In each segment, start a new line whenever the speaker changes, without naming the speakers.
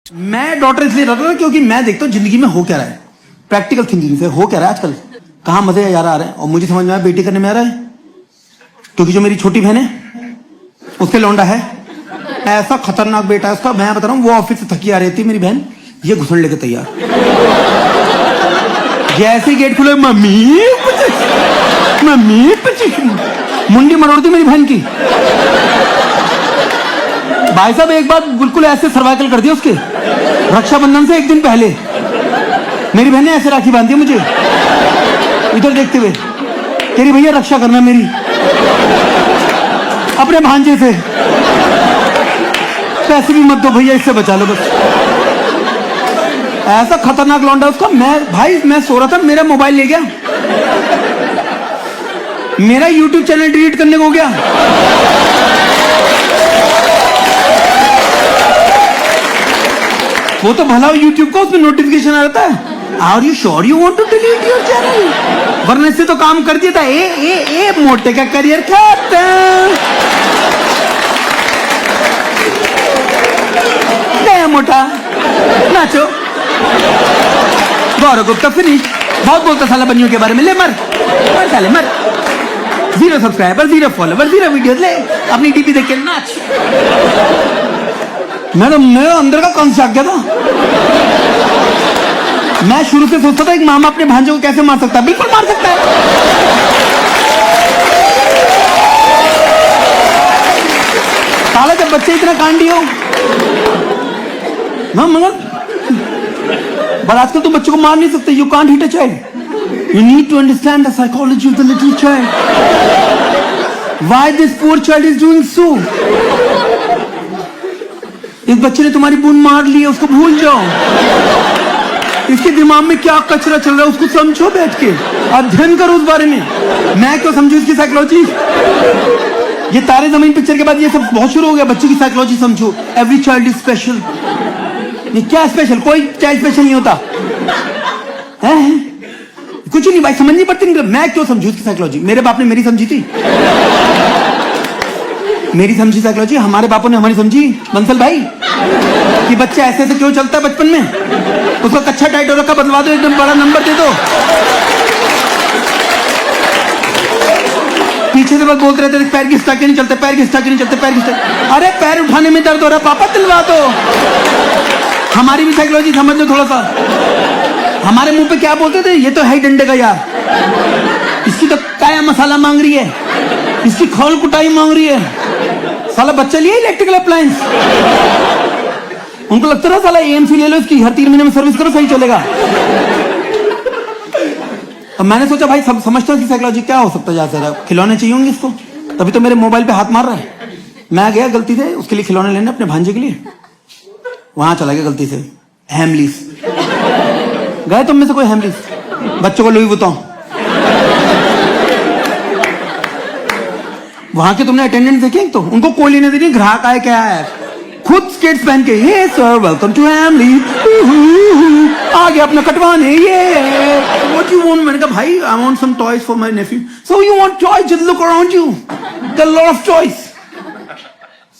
मैं डॉटर इसलिए रहता था क्योंकि मैं देखता हूँ जिंदगी में हो क्या रहा है, प्रैक्टिकल थिंकिंग से हो क्या रहा है आजकल, कहाँ मजे यार आ रहे हैं। और मुझे समझ में आया बेटी करने में आ रहा है क्योंकि जो मेरी छोटी बहन है उसके लौंडा है, ऐसा खतरनाक बेटा है उसका। मैं बता रहा हूँ, वो ऑफिस से थकी आ रही थी मेरी बहन, ये घुसने लेके तैयार, जैसे ही गेट खुले मम्मी मुंडी मरोड़ती मेरी बहन की। भाई साहब एक बार बिल्कुल ऐसे सर्वाइकल कर दिया उसके, रक्षाबंधन से एक दिन पहले मेरी बहन ने ऐसे राखी बांधी मुझे इधर देखते हुए, तेरी भैया रक्षा करना मेरी अपने भांजे से, पैसे भी मत दो भैया, इससे बचा लो बस। ऐसा खतरनाक लौंडा उसका। मैं सो रहा था, मेरा मोबाइल ले गया, मेरा YouTube चैनल डिलीट करने को हो गया। वो तो भला YouTube का, उसमें नोटिफिकेशन आ जाता है, are you sure you want to delete your channel, वरना इससे तो काम कर दिया था। ए मोटे का करियर खत्म, नया मोटा नाचो, गौरव गुप्ता फिनिश। बहुत बोलता साला बनियों के बारे में, ले मर साले मर, 0 सब्सक्राइबर 0 फॉलोवर 0 वीडियोस, ले अपनी डीपी देख के नाच। मेरा अंदर का कंस जाग गया था। मैं शुरू से सोचता था एक मामा अपने भांजे को कैसे मार सकता है, बिल्कुल मार सकता है। साला जब बच्चे इतना कांडी हो ना, मगर पर आजकल तुम बच्चों को मार नहीं सकते। You can't hit a child, you need to understand the psychology of the little child, why this poor child is doing so. इस बच्चे ने तुम्हारी बूंद मार ली है, उसको भूल जाओ। इसके दिमाग में क्या कचरा चल रहा है उसको समझो, बैठ के अध्ययन करो उस बारे में। मैं क्यों समझू इसकी साइकोलॉजी। ये तारे जमीन पिक्चर के बाद ये सब बहुत शुरू हो गया, बच्चे की साइकोलॉजी समझो। Every child is special. ये क्या स्पेशल, कोई चाइल्ड स्पेशल नहीं होता है? कुछ नहीं भाई, समझ नहीं पड़ती। नहीं, मैं क्यों समझू इसकी साइकोलॉजी। मेरे बाप ने मेरी समझी थी, मेरी समझी साइकोलॉजी, हमारे बापों ने हमारी समझी बंसल भाई, कि बच्चा ऐसे ऐसे क्यों चलता है बचपन में, उसका कच्चा टाइट हो रखा, बदलवा दो, एकदम बड़ा नंबर दे दो। पीछे से बस बोलते रहते थे पैर की स्टक नहीं चलते, पैर की स्टक नहीं चलते, पैर की स्टक। अरे पैर उठाने में दर्द हो रहा है पापा, दिलवा दो। हमारी भी साइकोलॉजी समझ लो थोड़ा सा। हमारे मुंह पे क्या बोलते थे, ये तो है ही डंडे का यार, इसकी तो काया मसाला मांग रही है, इसकी खोल कुटाई मांग रही है। साला बच्चा लिए इलेक्ट्रिकल अप्लायंस, उनको लगता था साला AMC ले लो, इसकी हर 3 महीने में सर्विस करो, सही चलेगा। अब मैंने सोचा भाई सब समझता हूँ इसकी साइकोलॉजी क्या हो सकता है, ज्यादा खिलौने चाहिए होंगे इसको, तभी तो मेरे मोबाइल पे हाथ मार रहा है। मैं गया गलती से उसके लिए खिलौने लेने अपने भांजे के लिए, वहां चला गया गलती से हैमलीस। गए तुम में से कोई हैमलीस? बच्चों को लुई वुइटन, वहां के तुमने अटेंडेंट देखे तो उनको कोई लेने देनी, ग्राहक आए क्या है, खुद स्केट्स पहन के, हे सर वेलकम टू हैमली, आ गया अपना कटवाने। ये व्हाट यू वांट? मैंने कहा भाई I want some toys for my nephew. So you want toys, just look around you, there are lot of toys.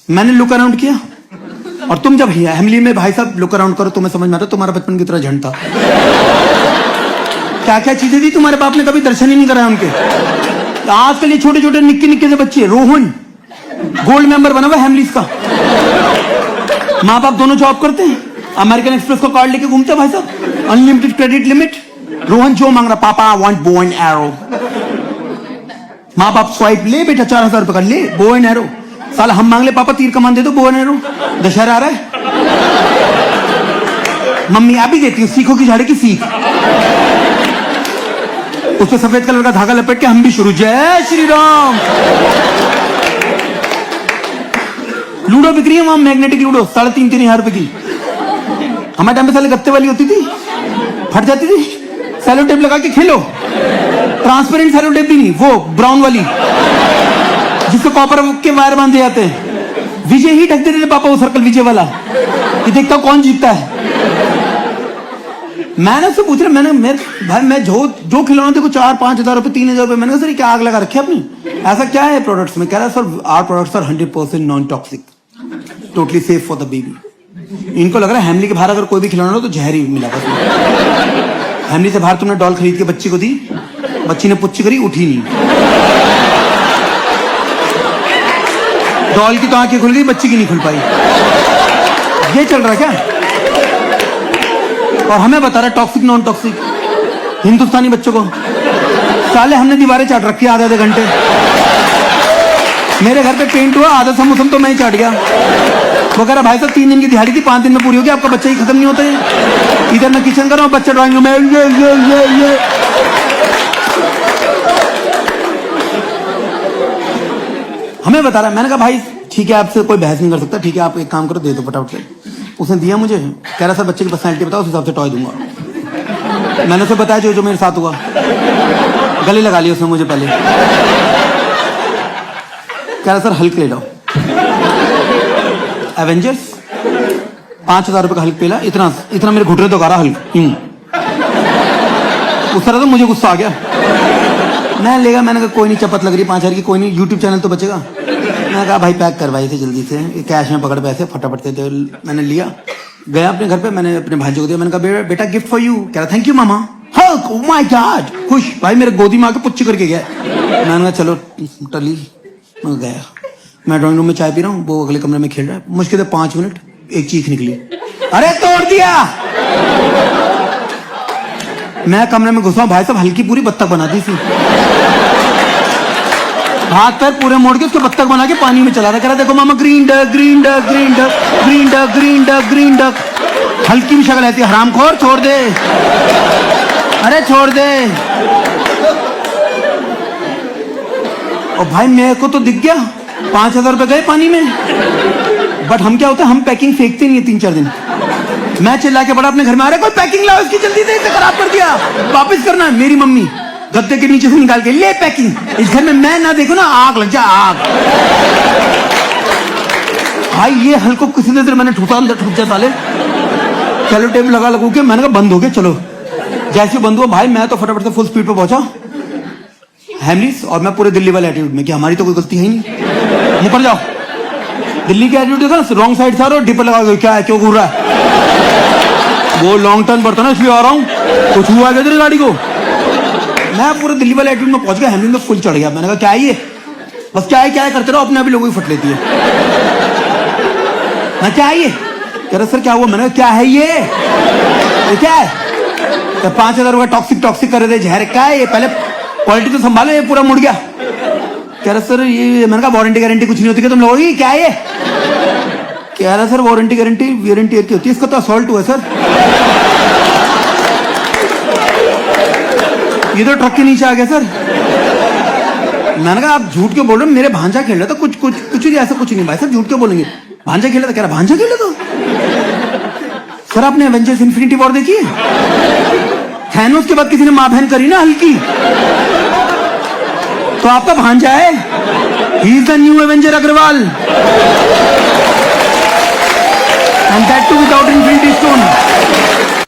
मैंने लुक अराउंड किया, और तुम जब हैमली में भाई साहब लुक अराउंड करो, तुम्हें समझ में आता तुम्हारा बचपन की तरह झंडा क्या क्या चीजें दी तुम्हारे बाप ने, कभी दर्शन ही नहीं कराया उनके। आजकल ये छोटे छोटे निक्के निक्के से बच्चे, रोहन गोल्ड मेंबर बना हुआ हैमलीज का, माँ बाप दोनों जॉब करते हैं, अमेरिकन एक्सप्रेस का कार्ड लेके घूमते हैं भाई साहब, अनलिमिटेड क्रेडिट लिमिट। रोहन जो मांग रहा, पापा वांट बो एंड एरो, माँ बाप स्वाइप, ले बेटा 4000 रुपए का, ले बो एंड एरो। साला हम मांग ले पापा तीर कमान दे दो, बो एंड एरो, दशहरा आ रहा है, मम्मी आप ही देती हूँ, सीखो की झाड़ी की सीख, उसपे सफेद कलर का धागा लपेट के हम भी शुरू, जय श्री राम। लूडो बिक रही है वहां, मैग्नेटिक लूडो 3,500 रुपए की। हमारे टाइम पे साले गत्ते वाली होती थी, फट जाती थी, सेलो टेप लगा के खेलो, ट्रांसपेरेंट सेलो टेप भी नहीं, वो ब्राउन वाली जिसको कॉपर के वायर बांधे जाते हैं। विजय ही ढक देते थे पापा, वो सर्कल विजय वाला, ये देखता कौन जीतता है। मैंने उससे पूछ रहा, भाई मैं जो खिलौने थे 4-5 हजार रुपए 3,000 रुपए, मैंने कहा सर क्या आग लगा रखे अपनी, ऐसा क्या है प्रोडक्ट्स में? कह रहा sir our products are 100% non toxic, totally safe for the baby. इनको लग रहा है हेमली के बाहर अगर कोई भी खिलौना हो तो जहर ही मिला बस। हेमली से बाहर तुमने डॉल खरीद के बच्ची को दी, बच्ची ने पुच्ची करी, उठी नहीं। डॉल की तो आंखें खुल गई, बच्ची की नहीं खुल पाई। ये चल रहा है क्या? और हमें बता रहा टॉक्सिक नॉन टॉक्सिक हिंदुस्तानी बच्चों को। साले हमने दीवारें चाट रखी आधे आधे घंटे। मेरे घर पे पेंट हुआ, आधा समोसम तो मैं ही चाट गया। वो कह रहा भाई साहब 3 दिन की दिहाड़ी थी, 5 दिन में पूरी होगी, आपका बच्चा ही खत्म नहीं होता है। इधर मैं किचन कर रहा हूँ, बच्चा ड्राइंग रूम में ये। हमें बता रहा है। मैंने कहा भाई ठीक है, आपसे कोई बहस नहीं कर सकता, ठीक है आप एक काम करो, दे दो फटाफट से। उसने दिया मुझे, कह रहा सर बच्चे की पर्सनैलिटी बताओ, उस हिसाब से टॉय दूंगा। मैंने उसे बताया जो मेरे साथ हुआ। गले लगा लिया उसने मुझे पहले। कह रहा सर हल्क ले लो। एवेंजर्स 5,000 रुपए का हल्क पेला, इतना मेरे घुटने तो रहा हल्क। उस तरह तो मुझे गुस्सा आ गया। मैं लेगा, मैंने कहा कोई नहीं, चपत लग रही 5,000 की, कोई नहीं, यूट्यूब चैनल तो बचेगा। मैंने कहा भाई पैक करवाई थे जल्दी से, कैश में पकड़ पैसे फटाफट से। तो मैंने लिया, गया अपने घर पे, मैंने अपने भाई को दिया। मैंने कहा बेटा गिफ्ट फॉर यू। कह रहा thank you mama. Hulk, oh my God, खुश भाई, मेरे गोदी में आके पुच्ची करके गया। मैंने कहा चलो टली। मैं गया, मैं ड्राइंग रूम में चाय पी रहा हूँ, वो अगले कमरे में खेल रहा है। मुश्किल से 5 मिनट, एक चीख निकली, अरे तोड़ दिया। मैं कमरे में घुसा, भाई साहब हल्की पूरी बत्तख बना दी थी। हाथ पैर पूरे मोड़ के उसके बत्तख बना के पानी में चला रहा। कह रहा देखो मामा, green duck green duck green duck green duck green duck green duck. हल्की भी शक्ल ऐसी, हरामखोर, छोड़ दे, अरे छोड़ दे। और भाई मेरे को तो दिख गया 5,000 रुपए गए पानी में। बट हम क्या होता है, हम पैकिंग फेंकते नहीं है 3-4 दिन। मैं चिल्ला के बड़ा अपने घर में, आ रहा कोई पैकिंग लाओ इसकी जल्दी से, खराब कर दिया, वापस करना है। मेरी मम्मी गद्दे के नीचे से निकाल के ले पैकिंग। इस घर में मैं ना देखो ना, आग लग जा, आग। भाई ये हल्को किसी देर मैंने ठूसा, अंदर ठूस जा साले। चलो टेप लगा लगू के, मैंने कहा बंद हो गया, चलो। जैसे बंद हुआ भाई, मैं तो फटाफट से फुल स्पीड पे पहुंचा हेमलीज, और मैं पूरे दिल्ली वाले एटीट्यूड में कि हमारी तो कोई गलती है ही नहीं, मुकर जाओ। दिल्ली के एटीट्यूड था, रॉन्ग साइड था, डिपर लगा, क्या है, क्यों घूर रहा है? वो लॉन्ग टर्न पड़ता ना, इसलिए आ रहा हूँ, कुछ हुआ क्या तेरी गाड़ी को? मैं पूरे दिल्ली वाले एटीट्यूड में पहुंच गया, हेमलीज में फुल चढ़ गया। मैंने कहा क्या है ये, बस क्या है करते रहो, अपने आप ही लोगों की फट लेती है। मैं क्या है ये, कह रहा सर क्या हुआ? मैंने कहा क्या है ये क्या है? तो 5,000 रुपये टॉक्सिक कर रहे थे, जहर क्या है ये, पहले क्वालिटी तो संभालो, ये पूरा मुड़ गया। कह रहा सर ये, मैंने कहा वारंटी गारंटी कुछ नहीं होती कि तुम लोगों की, क्या है ये? कह रहा सर वारंटी गारंटी वारंटी की होती है, इसका तो असॉल्ट हुआ सर। ये तो ट्रक के नीचे आ गया सर। मैंने कहा आप झूठ क्यों बोल रहे हो, मेरे भांजा खेल रहा था, कुछ नहीं, ऐसा कुछ नहीं भाई सर, झूठ क्यों बोलेंगे, भांजा खेला था। कह रहा भांजा खेला था? सर आपने एवेंजर्स इन्फिनिटी वॉर देखी है? थैनोस के बाद किसी ने मां बहन करी ना हल्की, तो आपका भांजा है, he is the new Avenger Agarwal, and that too without infinity stone.